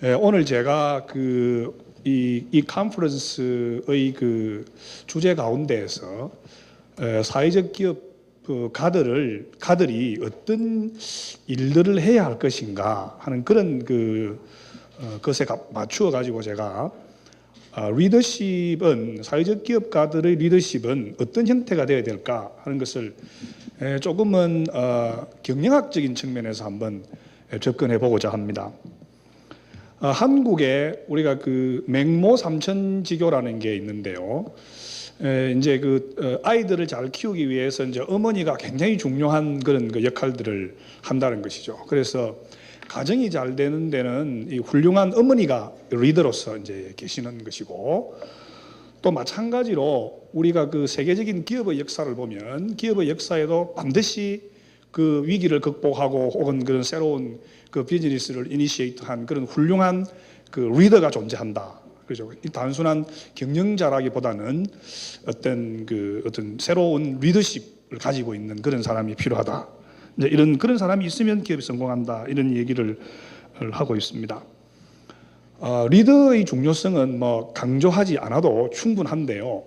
오늘 제가 이 컨퍼런스의 그 주제 가운데에서 사회적 기업 가들이 어떤 일들을 해야 할 것인가 하는 그런 것에 맞추어 가지고 제가 리더십은 사회적 기업 가들의 리더십은 어떤 형태가 되어야 될까 하는 것을 조금은 경영학적인 측면에서 한번 접근해 보고자 합니다. 한국에 우리가 맹모 삼천지교라는 게 있는데요. 이제 아이들을 잘 키우기 위해서 이제 어머니가 굉장히 중요한 그런 역할들을 한다는 것이죠. 그래서 가정이 잘 되는 데는 이 훌륭한 어머니가 리더로서 이제 계시는 것이고, 또 마찬가지로 우리가 세계적인 기업의 역사를 보면 기업의 역사에도 반드시 위기를 극복하고 혹은 그런 새로운 비즈니스를 이니시에이트한 그런 훌륭한 리더가 존재한다. 그렇죠. 단순한 경영자라기보다는 어떤 새로운 리더십을 가지고 있는 그런 사람이 필요하다. 이제 그런 사람이 있으면 기업이 성공한다. 이런 얘기를 하고 있습니다. 리더의 중요성은 강조하지 않아도 충분한데요.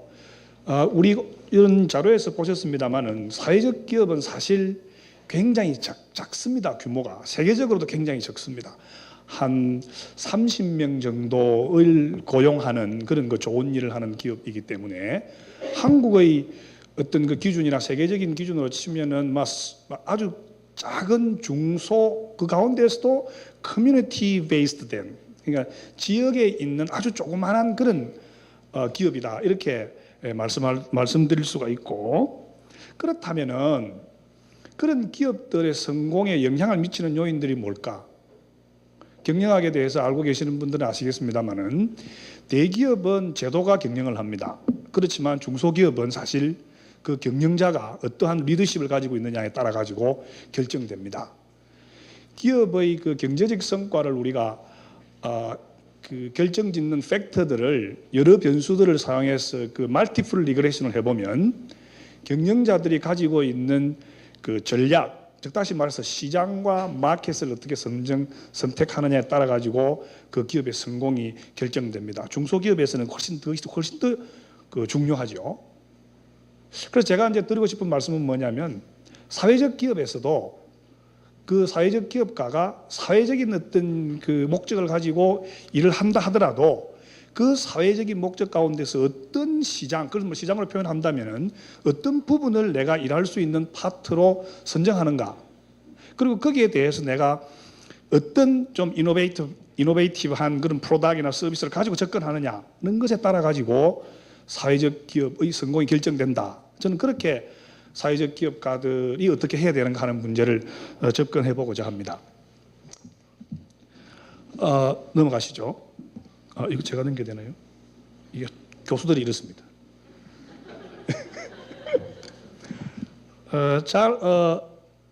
우리 이런 자료에서 보셨습니다만은 사회적 기업은 사실 굉장히 작습니다. 규모가 세계적으로도 굉장히 적습니다. 한 30명 정도를 고용하는 그런 좋은 일을 하는 기업이기 때문에 한국의 어떤 기준이나 세계적인 기준으로 치면은 아주 작은 중소 가운데서도 커뮤니티 베이스드 된, 그러니까 지역에 있는 아주 조그마한 그런 기업이다, 이렇게 말씀드릴 수가 있고, 그렇다면은 그런 기업들의 성공에 영향을 미치는 요인들이 뭘까? 경영학에 대해서 알고 계시는 분들은 아시겠습니다만은 대기업은 제도가 경영을 합니다. 그렇지만 중소기업은 사실 경영자가 어떠한 리더십을 가지고 있느냐에 따라 가지고 결정됩니다. 기업의 경제적 성과를 우리가 결정짓는 팩터들을 여러 변수들을 사용해서 멀티플 리그레이션을 해보면 경영자들이 가지고 있는 전략, 즉 다시 말해서 시장과 마켓을 어떻게 선택하느냐에 따라 가지고 기업의 성공이 결정됩니다. 중소기업에서는 훨씬 더 중요하죠. 그래서 제가 이제 드리고 싶은 말씀은 뭐냐면, 사회적 기업에서도 사회적 기업가가 사회적인 어떤 목적을 가지고 일을 한다 하더라도 사회적인 목적 가운데서 어떤 시장, 그래서 시장으로 표현한다면은 어떤 부분을 내가 일할 수 있는 파트로 선정하는가, 그리고 거기에 대해서 내가 어떤 좀 이노베이티브한 그런 프로덕트나 서비스를 가지고 접근하느냐는 것에 따라 가지고 사회적 기업의 성공이 결정된다. 저는 그렇게 사회적 기업가들이 어떻게 해야 되는가 하는 문제를 접근해 보고자 합니다. 넘어가시죠. 이거 제가 넘겨야 되나요? 이게 교수들이 이렇습니다.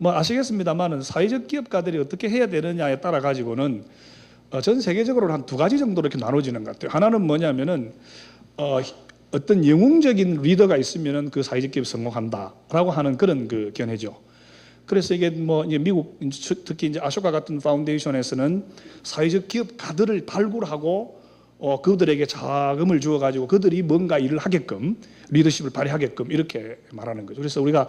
아시겠습니다만은 사회적 기업가들이 어떻게 해야 되느냐에 따라 가지고는 전 세계적으로 한 두 가지 정도로 이렇게 나눠지는 것 같아요. 하나는 뭐냐면은 어떤 영웅적인 리더가 있으면은 사회적 기업이 성공한다라고 하는 그런 견해죠. 그래서 이게 이제 미국, 특히 이제 아쇼카 같은 파운데이션에서는 사회적 기업 가들을 발굴하고 그들에게 자금을 주어 가지고 그들이 뭔가 일을 하게끔, 리더십을 발휘하게끔 이렇게 말하는 거죠. 그래서 우리가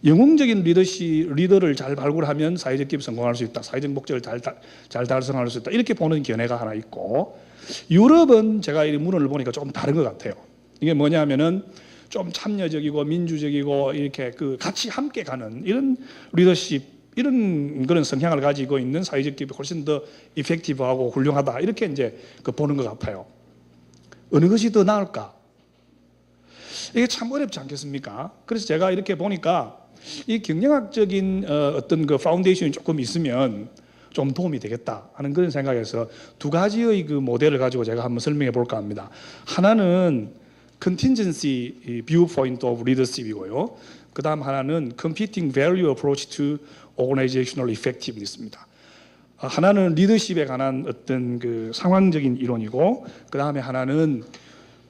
영웅적인 리더를 잘 발굴하면 사회적 기업이 성공할 수 있다, 사회적 목적을 잘 달성할 수 있다, 이렇게 보는 견해가 하나 있고, 유럽은 제가 이 문헌을 보니까 조금 다른 것 같아요. 이게 뭐냐면은 좀 참여적이고 민주적이고 이렇게 같이 함께 가는 이런 리더십, 이런 그런 성향을 가지고 있는 사회적 기업이 훨씬 더 이펙티브하고 훌륭하다, 이렇게 이제 보는 것 같아요. 어느 것이 더 나을까? 이게 참 어렵지 않겠습니까? 그래서 제가 이렇게 보니까 이 경영학적인 어떤 파운데이션이 조금 있으면 좀 도움이 되겠다 하는 그런 생각에서 두 가지의 모델을 가지고 제가 한번 설명해 볼까 합니다. 하나는 contingency viewpoint of leadership이고요. 그 다음 하나는 competing value approach to organizational effectiveness입니다. 하나는 리더십에 관한 어떤 상황적인 이론이고, 그 다음에 하나는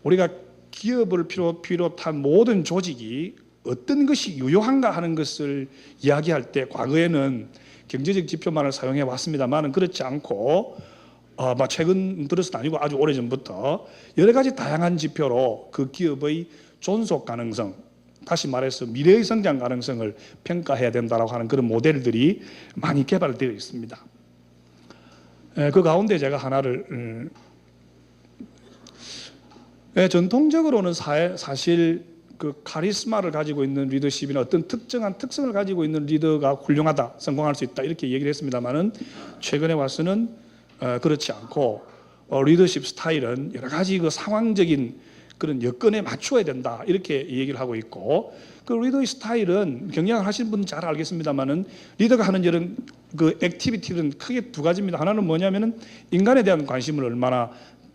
우리가 기업을 비롯한 모든 조직이 어떤 것이 유효한가 하는 것을 이야기할 때 과거에는 경제적 지표만을 사용해 왔습니다만 그렇지 않고 최근 들어서는 아니고 아주 오래전부터 여러 가지 다양한 지표로 그 기업의 존속 가능성, 다시 말해서 미래의 성장 가능성을 평가해야 된다라고 하는 그런 모델들이 많이 개발되어 있습니다. 그 가운데 제가 하나를 전통적으로는 사실 그 카리스마를 가지고 있는 리더십이나 어떤 특정한 특성을 가지고 있는 리더가 훌륭하다, 성공할 수 있다 이렇게 얘기를 했습니다만은 최근에 와서는 그렇지 않고 리더십 스타일은 여러 가지 그 상황적인 그런 여건에 맞춰야 된다 이렇게 얘기를 하고 있고, 그 리더의 스타일은 경영을 하시는 분은 잘 알겠습니다만은 리더가 하는 이런 그 액티비티는 크게 두 가지입니다. 하나는 뭐냐면은 인간에 대한 관심을 얼마나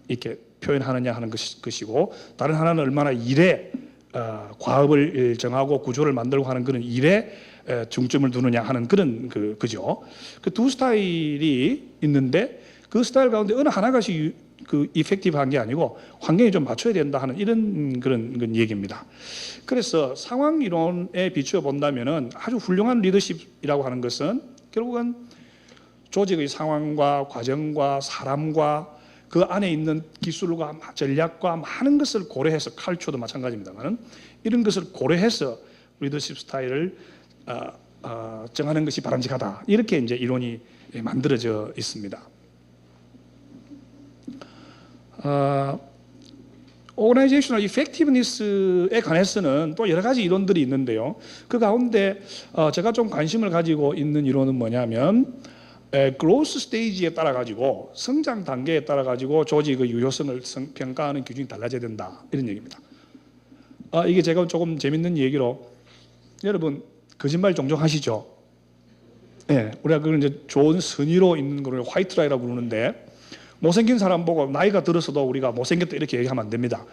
이렇게 표현하느냐 하는 것이고, 다른 하나는 얼마나 일에 과업을 정하고 구조를 만들고 하는 그런 일에 중점을 두느냐 하는 그런 그죠. 그 두 스타일이 있는데 그 스타일 가운데 어느 하나같이 그 이펙티브한 게 아니고 환경에 좀 맞춰야 된다 하는 이런 그런 얘기입니다. 그래서 상황 이론에 비추어 본다면은 아주 훌륭한 리더십이라고 하는 것은 결국은 조직의 상황과 과정과 사람과 그 안에 있는 기술과 전략과 많은 것을 고려해서, 칼초도 마찬가지입니다만 이런 것을 고려해서 리더십 스타일을 정하는 것이 바람직하다 이렇게 이제 이론이 만들어져 있습니다. 오거나이제이셔널 이펙티브니스에 관해서는 또 여러 가지 이론들이 있는데요. 그 가운데 제가 좀 관심을 가지고 있는 이론은 뭐냐면 그로스 스테이지에 따라 가지고 성장 단계에 따라 가지고 조직의 유효성을 평가하는 기준이 달라져야 된다 이런 얘기입니다. 이게 제가 조금 재밌는 얘기로, 여러분 거짓말 종종 하시죠? 네, 우리가 그걸 이제 좋은 선의로 있는 걸 화이트라이라고 부르는데, 못생긴 사람 보고 나이가 들어서도 우리가 못생겼다 이렇게 얘기하면 안 됩니다.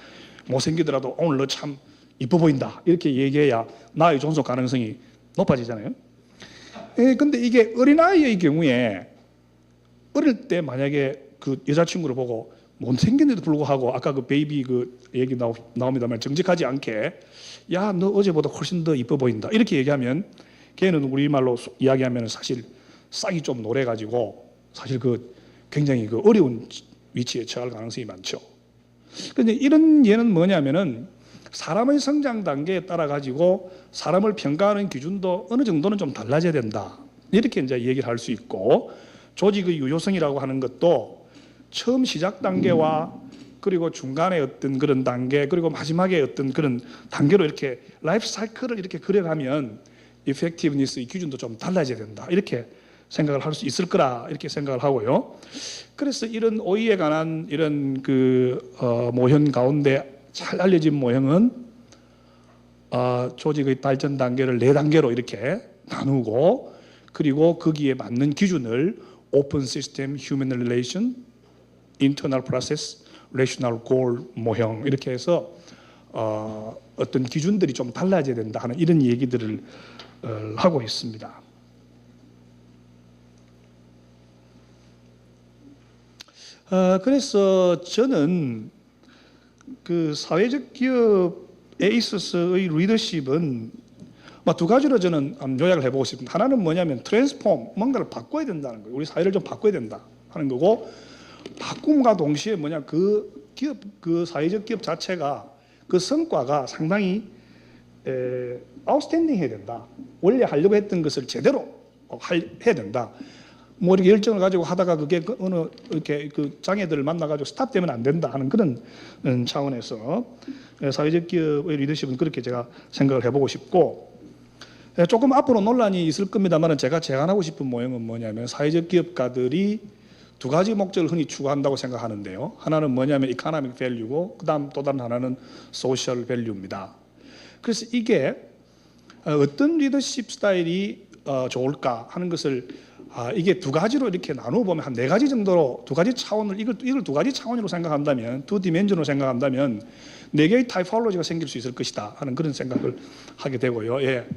못생기더라도 오늘 너 참 이뻐 보인다 이렇게 얘기해야 나의 존속 가능성이 높아지잖아요. 근데 이게 어린아이의 경우에 어릴 때 만약에 그 여자친구를 보고 못생긴데도 불구하고 아까 그 베이비 그 얘기 나옵니다만 정직하지 않게 야, 너 어제보다 훨씬 더 이뻐 보인다 이렇게 얘기하면 걔는 우리말로 이야기하면 사실 싹이 좀 노래가지고 사실 그 굉장히 그 어려운 위치에 처할 가능성이 많죠. 그런데 이런 예는 뭐냐면은 사람의 성장 단계에 따라 가지고 사람을 평가하는 기준도 어느 정도는 좀 달라져야 된다 이렇게 이제 얘기를 할 수 있고, 조직의 유효성이라고 하는 것도 처음 시작 단계와 그리고 중간에 어떤 그런 단계 그리고 마지막에 어떤 그런 단계로 이렇게 라이프 사이클을 이렇게 그려가면 이펙티브니스의 기준도 좀 달라져야 된다 이렇게 생각을 할 수 있을 거라 이렇게 생각을 하고요. 그래서 이런 OE에 관한 이런 모형 가운데 잘 알려진 모형은 조직의 발전 단계를 4단계로 이렇게 나누고, 그리고 거기에 맞는 기준을 Open System, Human Relation, Internal Process, Rational Goal 모형 이렇게 해서 어떤 기준들이 좀 달라져야 된다 하는 이런 얘기들을 하고 있습니다. 그래서 저는 그 사회적 기업에 있어서의 리더십은 두 가지로 저는 요약을 해보고 싶습니다. 하나는 뭐냐면 트랜스폼, 뭔가를 바꿔야 된다는 거예요. 우리 사회를 좀 바꿔야 된다 하는 거고, 바꿈과 동시에 뭐냐, 그 기업, 그 사회적 기업 자체가 그 성과가 상당히 아웃스탠딩 해야 된다. 원래 하려고 했던 것을 제대로 해야 된다. 뭐 이렇게 열정을 가지고 하다가 그게 어느 이렇게 그 장애들을 만나가지고 스탑되면 안 된다 하는 그런 차원에서 사회적 기업의 리더십은 그렇게 제가 생각을 해보고 싶고, 조금 앞으로 논란이 있을 겁니다만 제가 제안하고 싶은 모형은 뭐냐면 사회적 기업가들이 두 가지 목적을 흔히 추구한다고 생각하는데요. 하나는 뭐냐면 이코노믹 밸류고 그다음 또 다른 하나는 소셜 밸류입니다. 그래서 이게 어떤 리더십 스타일이 좋을까 하는 것을 이게 두 가지로 이렇게 나누어 보면 한 4가지 정도로 두 가지 차원을 이걸 두 가지 차원으로 생각한다면, 두 디멘전으로 생각한다면 4개의 타이폴로지가 생길 수 있을 것이다 하는 그런 생각을 하게 되고요. 예.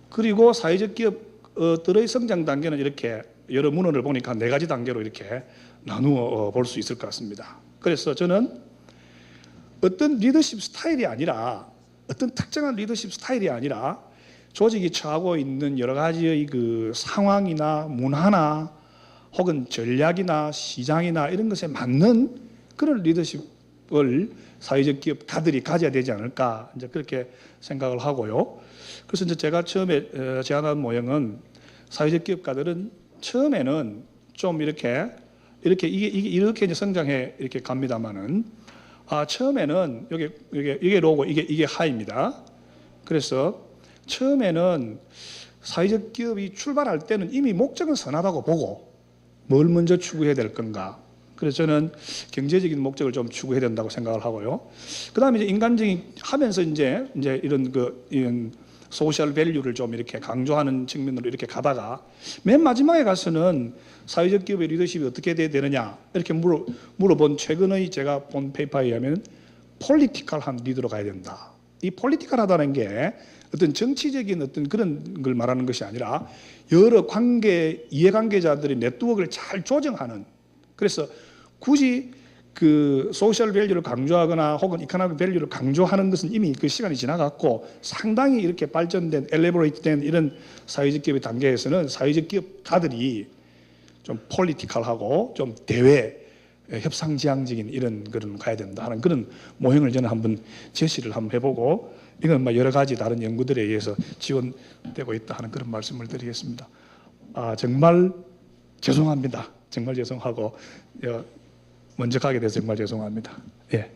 그리고 사회적 기업들의 성장 단계는 이렇게 여러 문헌을 보니까 4가지 단계로 이렇게 나누어 볼 수 있을 것 같습니다. 그래서 저는 어떤 리더십 스타일이 아니라, 어떤 특정한 리더십 스타일이 아니라 조직이 처하고 있는 여러 가지의 그 상황이나 문화나 혹은 전략이나 시장이나 이런 것에 맞는 그런 리더십을 사회적 기업 가들이 가져야 되지 않을까 이제 그렇게 생각을 하고요. 그래서 이제 제가 처음에 제안한 모형은 사회적 기업 가들은 처음에는 좀 이렇게 이렇게 이제 성장해 이렇게 갑니다만은 처음에는 이게 로고 이게 하입니다. 그래서 처음에는 사회적 기업이 출발할 때는 이미 목적은 선하다고 보고 뭘 먼저 추구해야 될 건가. 그래서 저는 경제적인 목적을 좀 추구해야 된다고 생각을 하고요. 그다음에 이제 인간적인 하면서 이제 이런 소셜 밸류를 좀 이렇게 강조하는 측면으로 이렇게 가다가 맨 마지막에 가서는 사회적 기업의 리더십이 어떻게 돼야 되느냐 이렇게 물어본 최근의 제가 본 페이퍼에 의하면 폴리티컬한 리더로 가야 된다. 이 폴리티컬하다는 게 어떤 정치적인 어떤 그런 걸 말하는 것이 아니라 여러 이해관계자들의 네트워크를 잘 조정하는, 그래서 굳이 그 소셜 밸류를 강조하거나 혹은 이코노믹 밸류를 강조하는 것은 이미 그 시간이 지나갔고 상당히 이렇게 발전된 엘레보레이트된 이런 사회적 기업의 단계에서는 사회적 기업 가들이 좀 폴리티컬하고 좀 대외 협상지향적인 이런 그런 가야 된다 하는 그런 모형을 저는 한번 제시를 한번 해보고 이건 여러 가지 다른 연구들에 의해서 지원되고 있다 하는 그런 말씀을 드리겠습니다. 정말 죄송합니다. 정말 죄송하고 먼저 가게 돼서 정말 죄송합니다. 예.